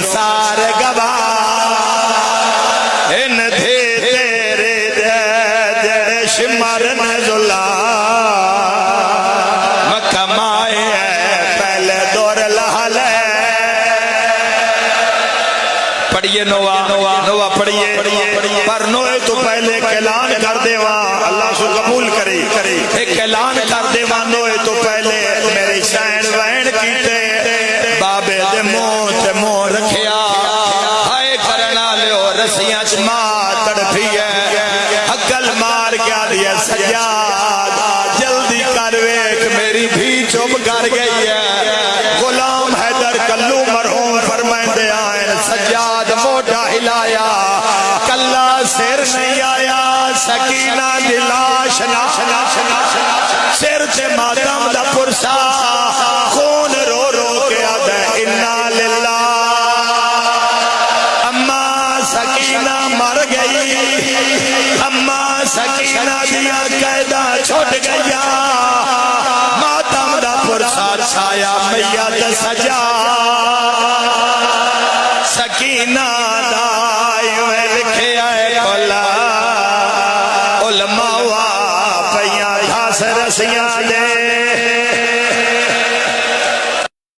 سار گواہ ان تھے تیرے جڑے شمرن ظلم مکمائے پہلے دور لحل پڑھئے نوہ پڑھئے پر نوے تو پہلے اعلان کر دے وہاں اللہ سو قبول کرے ایک اعلان کر دے وہاں نوے تو پہلے میری سین وین کیتے بابے دے منہ رکھیا ہائے کرنا لے رسیاں ماں تڑپی ہے حقل مار کیا دیا سجاد جلدی کر ویک میری بھی چپ کر گئی ہے غلام حیدر کلو مرحوم فرمائندے آئین سجاد موٹا ہلایا کلا سر نہیں آیا سکینہ دلاش سر تے ماتم دا پرسا خون رو رو کے آدھے انا للہ اما سکینہ مر گئی اما سکینہ دیا قیدہ چھوٹ گیا ماتم دا پرسا چھایا میت سجا سکینہ دا